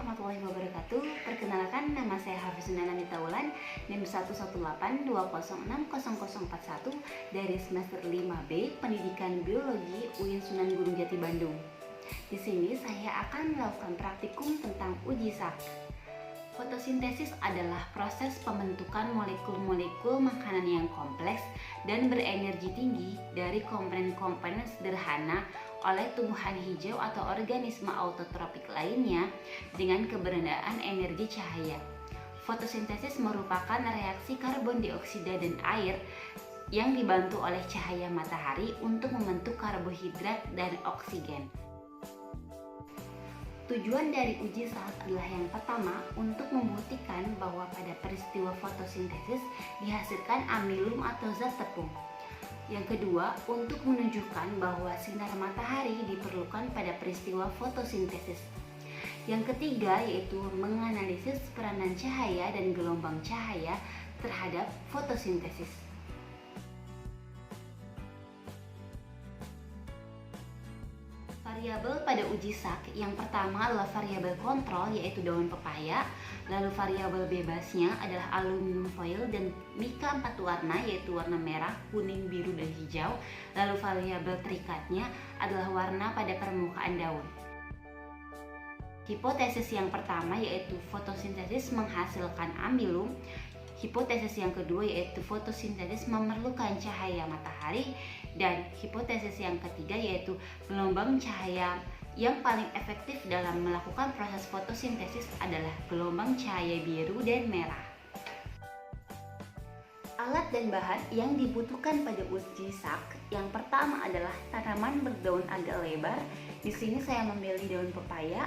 warahmatullahi wabarakatuh. Perkenalkan, nama saya Hafizuna Anita Wulan, NIM 11820600041 dari semester 5B Pendidikan Biologi UIN Sunan Gunung Jati Bandung. Di sini saya akan melakukan praktikum tentang uji sak. Fotosintesis adalah proses pembentukan molekul-molekul makanan yang kompleks dan berenergi tinggi dari komponen-komponen sederhana oleh tumbuhan hijau atau organisme autotrofik lainnya dengan keberadaan energi cahaya. Fotosintesis merupakan reaksi karbon dioksida dan air yang dibantu oleh cahaya matahari untuk membentuk karbohidrat dan oksigen. Tujuan dari uji sak adalah yang pertama untuk membuktikan bahwa pada peristiwa fotosintesis dihasilkan amilum atau zat tepung. Yang kedua, untuk menunjukkan bahwa sinar matahari diperlukan pada peristiwa fotosintesis. Yang ketiga yaitu menganalisis peranan cahaya dan gelombang cahaya terhadap fotosintesis. Variabel pada uji sak yang pertama adalah variabel kontrol yaitu daun pepaya, lalu variabel bebasnya adalah aluminium foil dan mika 4 warna yaitu warna merah, kuning, biru, dan hijau, lalu variabel terikatnya adalah warna pada permukaan daun. Hipotesis yang pertama yaitu fotosintesis menghasilkan amilum. Hipotesis yang kedua yaitu fotosintesis memerlukan cahaya matahari, dan hipotesis yang ketiga yaitu gelombang cahaya yang paling efektif dalam melakukan proses fotosintesis adalah gelombang cahaya biru dan merah. Alat dan bahan yang dibutuhkan pada uji sak yang pertama adalah tanaman berdaun agak lebar. Di sini saya memilih daun pepaya.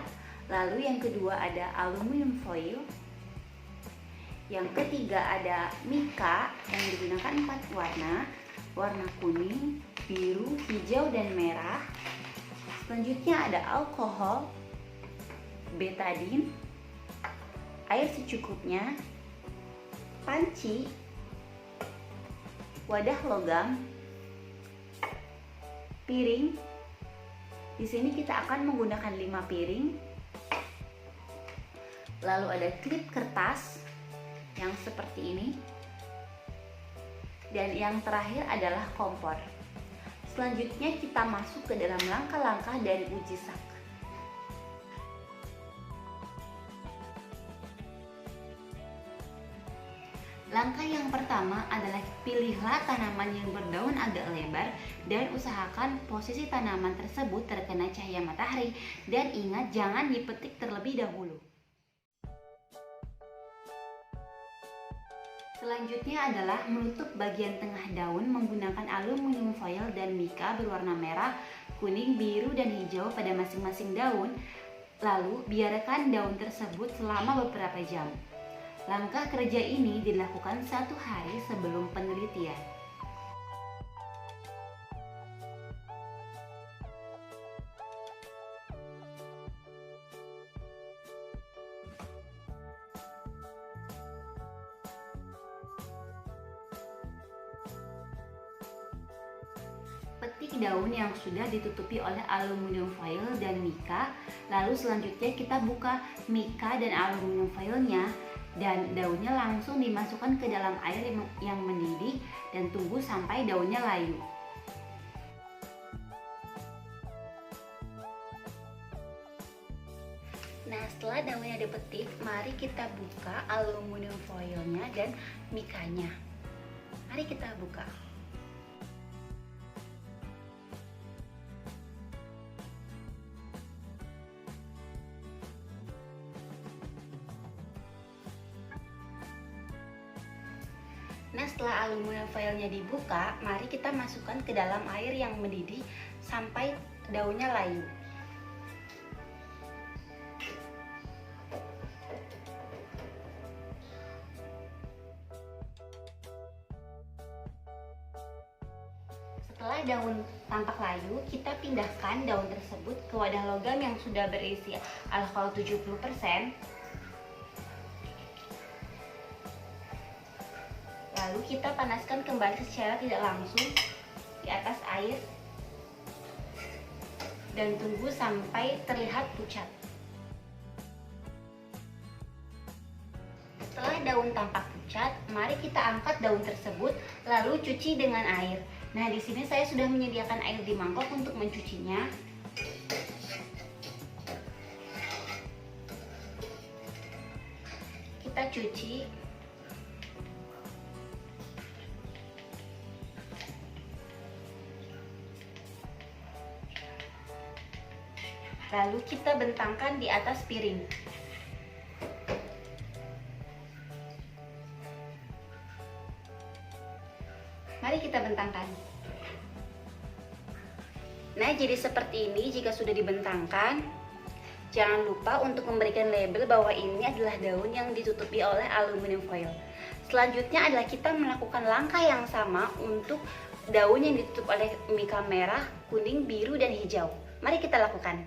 Lalu yang kedua ada aluminium foil. Yang ketiga ada mika yang digunakan 4 warna, warna kuning, biru, hijau, dan merah. Selanjutnya ada alkohol, betadin, air secukupnya, panci, wadah logam, piring. Di sini kita akan menggunakan 5 piring. Lalu ada klip kertas yang seperti ini, dan yang terakhir adalah kompor. Selanjutnya kita masuk ke dalam langkah-langkah dari uji sak. Langkah yang pertama adalah pilihlah tanaman yang berdaun agak lebar dan usahakan posisi tanaman tersebut terkena cahaya matahari, dan ingat jangan dipetik terlebih dahulu. Selanjutnya adalah menutup bagian tengah daun menggunakan aluminium foil dan mika berwarna merah, kuning, biru, dan hijau pada masing-masing daun. Lalu biarkan daun tersebut selama beberapa jam. Langkah kerja ini dilakukan 1 hari sebelum penelitian. Petik daun yang sudah ditutupi oleh aluminium foil dan mika. Lalu selanjutnya kita buka mika dan aluminium foilnya, dan daunnya langsung dimasukkan ke dalam air yang mendidih dan tunggu sampai daunnya layu. Nah, setelah daunnya dipetik, mari kita buka aluminium foilnya dan mikanya. Mari kita buka. Nah, setelah aluminium foilnya dibuka, mari kita masukkan ke dalam air yang mendidih sampai daunnya layu. Setelah daun tampak layu, kita pindahkan daun tersebut ke wadah logam yang sudah berisi alkohol 70%. Lalu kita panaskan kembali secara tidak langsung di atas air dan tunggu sampai terlihat pucat. daun tampak pucat, mari kita angkat daun tersebut lalu cuci dengan air. Nah, di sini saya sudah menyediakan air di mangkok untuk mencucinya. Kita cuci. Lalu kita bentangkan di atas piring. Mari kita bentangkan. Nah, jadi seperti ini jika sudah dibentangkan. Jangan lupa untuk memberikan label bahwa ini adalah daun yang ditutupi oleh aluminium foil. Selanjutnya adalah kita melakukan langkah yang sama untuk daun yang ditutup oleh mika merah, kuning, biru, dan hijau. Mari kita lakukan.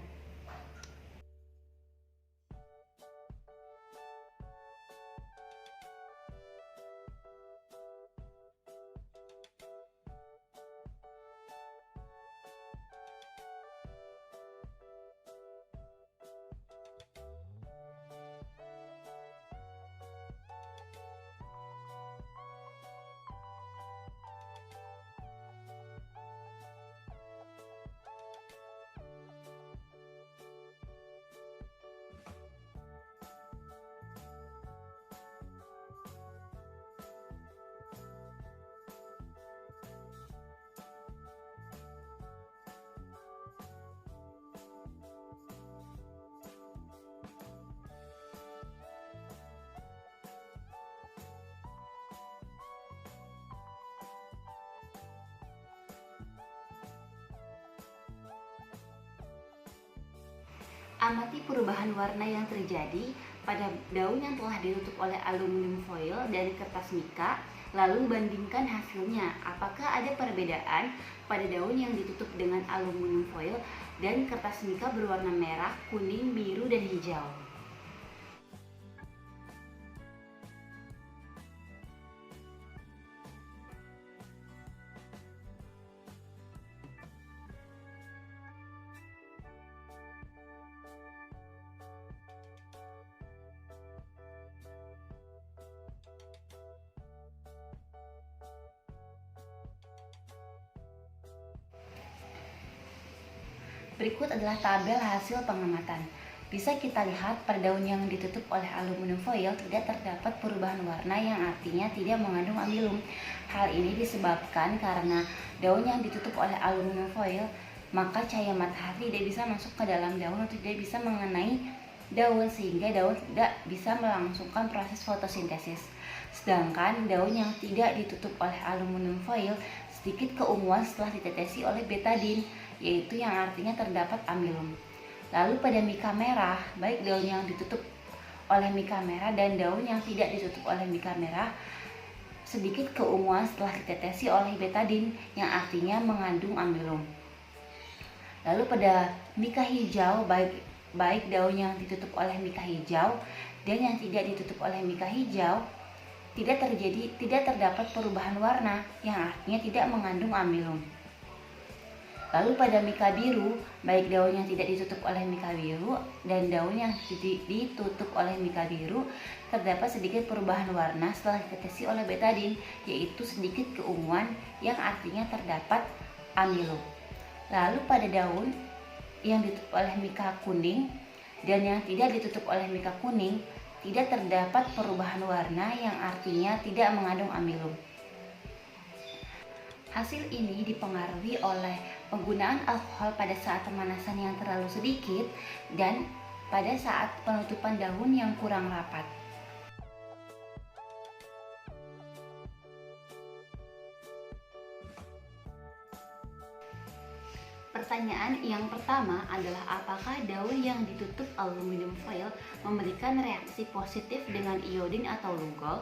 Amati perubahan warna yang terjadi pada daun yang telah ditutup oleh aluminium foil dari kertas mika, lalu bandingkan hasilnya. Apakah ada perbedaan pada daun yang ditutup dengan aluminium foil dan kertas mika berwarna merah, kuning, biru, dan hijau? Berikut adalah tabel hasil pengamatan. Bisa kita lihat pada daun yang ditutup oleh aluminium foil tidak terdapat perubahan warna yang artinya tidak mengandung amilum. Hal ini disebabkan karena daun yang ditutup oleh aluminium foil, maka cahaya matahari tidak bisa masuk ke dalam daun atau tidak bisa mengenai daun sehingga daun tidak bisa melangsungkan proses fotosintesis. Sedangkan daun yang tidak ditutup oleh aluminium foil sedikit keunguan setelah ditetesi oleh betadin, yaitu yang artinya terdapat amilum. Lalu pada mika merah, baik daun yang ditutup oleh mika merah dan daun yang tidak ditutup oleh mika merah sedikit keunguan setelah ditetesi oleh betadin, yang artinya mengandung amilum. Lalu pada mika hijau, baik daun yang ditutup oleh mika hijau dan yang tidak ditutup oleh mika hijau tidak terdapat perubahan warna, yang artinya tidak mengandung amilum. Lalu pada mika biru, baik daun yang tidak ditutup oleh mika biru dan daun yang ditutup oleh mika biru terdapat sedikit perubahan warna setelah ditetesi oleh betadin, yaitu sedikit keunguan, yang artinya terdapat amilum. Lalu pada daun yang ditutup oleh mika kuning dan yang tidak ditutup oleh mika kuning tidak terdapat perubahan warna, yang artinya tidak mengandung amilum. Hasil ini dipengaruhi oleh penggunaan alkohol pada saat pemanasan yang terlalu sedikit dan pada saat penutupan daun yang kurang rapat. Pertanyaan yang pertama adalah apakah daun yang ditutup aluminium foil memberikan reaksi positif dengan iodin atau lugol?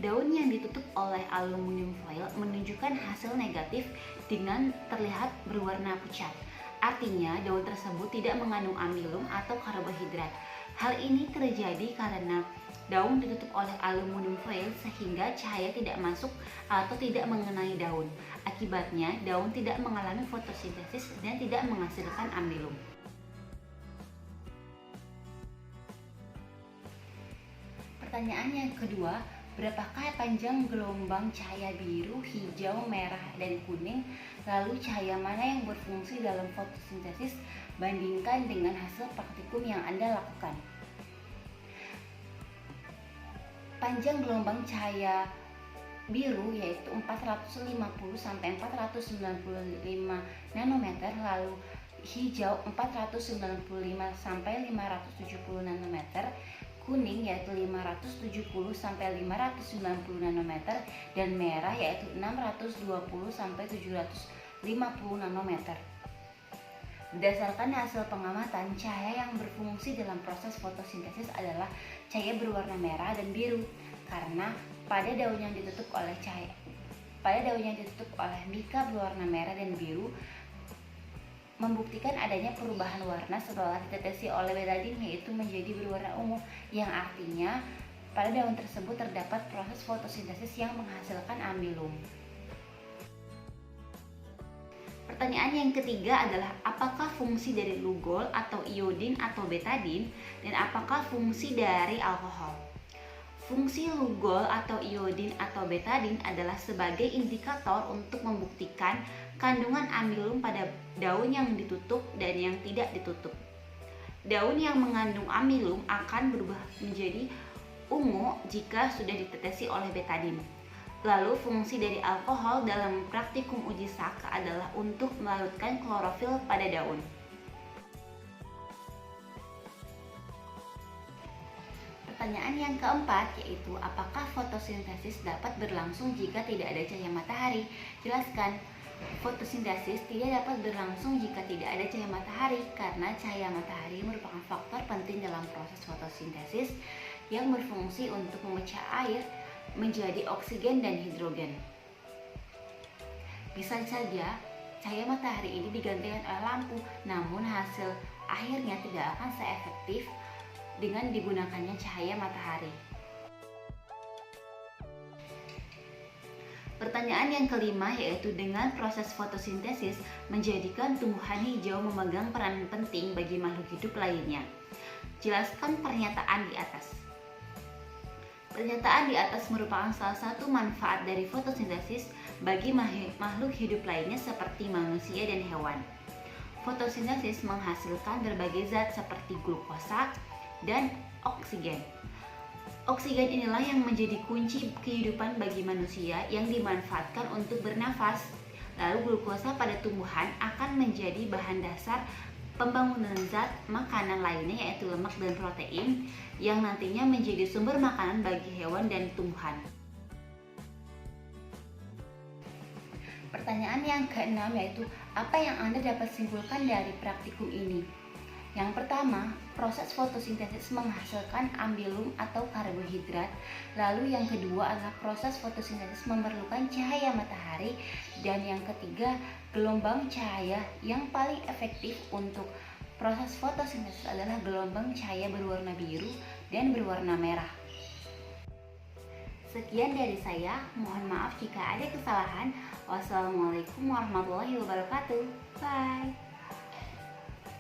Daun yang ditutup oleh aluminium foil menunjukkan hasil negatif dengan terlihat berwarna pucat. Artinya daun tersebut tidak mengandung amilum atau karbohidrat. Hal ini terjadi karena daun ditutup oleh aluminium foil sehingga cahaya tidak masuk atau tidak mengenai daun. Akibatnya, daun tidak mengalami fotosintesis dan tidak menghasilkan amilum. Pertanyaan yang kedua, berapakah panjang gelombang cahaya biru, hijau, merah, dan kuning? Lalu cahaya mana yang berfungsi dalam fotosintesis? Bandingkan dengan hasil praktikum yang Anda lakukan. Panjang gelombang cahaya biru yaitu 450 sampai 495 nanometer, lalu hijau 495 sampai 570 nanometer, kuning yaitu 570 sampai 590 nanometer, dan merah yaitu 620 sampai 750 nanometer. Berdasarkan hasil pengamatan, cahaya yang berfungsi dalam proses fotosintesis adalah cahaya berwarna merah dan biru, karena pada daun yang ditutup oleh mika berwarna merah dan biru membuktikan adanya perubahan warna setelah ditetesi oleh betadin, yaitu menjadi berwarna ungu, yang artinya pada daun tersebut terdapat proses fotosintesis yang menghasilkan amilum. Pertanyaan yang ketiga adalah apakah fungsi dari lugol atau iodin atau betadin, dan apakah fungsi dari alkohol? Fungsi lugol atau iodin atau betadin adalah sebagai indikator untuk membuktikan kandungan amilum pada daun yang ditutup dan yang tidak ditutup. Daun yang mengandung amilum akan berubah menjadi ungu jika sudah ditetesi oleh betadin. Lalu fungsi dari alkohol dalam praktikum uji Salk adalah untuk melarutkan klorofil pada daun. Pertanyaan yang keempat yaitu apakah fotosintesis dapat berlangsung jika tidak ada cahaya matahari? Jelaskan. Fotosintesis tidak dapat berlangsung jika tidak ada cahaya matahari, karena cahaya matahari merupakan faktor penting dalam proses fotosintesis yang berfungsi untuk memecah air menjadi oksigen dan hidrogen. Bisa saja cahaya matahari ini digantikan oleh lampu, namun hasil akhirnya tidak akan seefektif dengan digunakannya cahaya matahari. Pertanyaan yang kelima yaitu dengan proses fotosintesis menjadikan tumbuhan hijau memegang peran penting bagi makhluk hidup lainnya. Jelaskan pernyataan di atas. Pernyataan di atas merupakan salah satu manfaat dari fotosintesis bagi makhluk hidup lainnya seperti manusia dan hewan. Fotosintesis menghasilkan berbagai zat seperti glukosa dan oksigen. Oksigen inilah yang menjadi kunci kehidupan bagi manusia yang dimanfaatkan untuk bernafas. Lalu glukosa pada tumbuhan akan menjadi bahan dasar pembangunan zat makanan lainnya yaitu lemak dan protein yang nantinya menjadi sumber makanan bagi hewan dan tumbuhan. Pertanyaan yang keenam yaitu apa yang Anda dapat simpulkan dari praktikum ini? Yang pertama, proses fotosintesis menghasilkan amilum atau karbohidrat. Lalu yang kedua adalah proses fotosintesis memerlukan cahaya matahari. Dan yang ketiga, gelombang cahaya yang paling efektif untuk proses fotosintesis adalah gelombang cahaya berwarna biru dan berwarna merah. Sekian dari saya, mohon maaf jika ada kesalahan. Wassalamualaikum warahmatullahi wabarakatuh. Bye.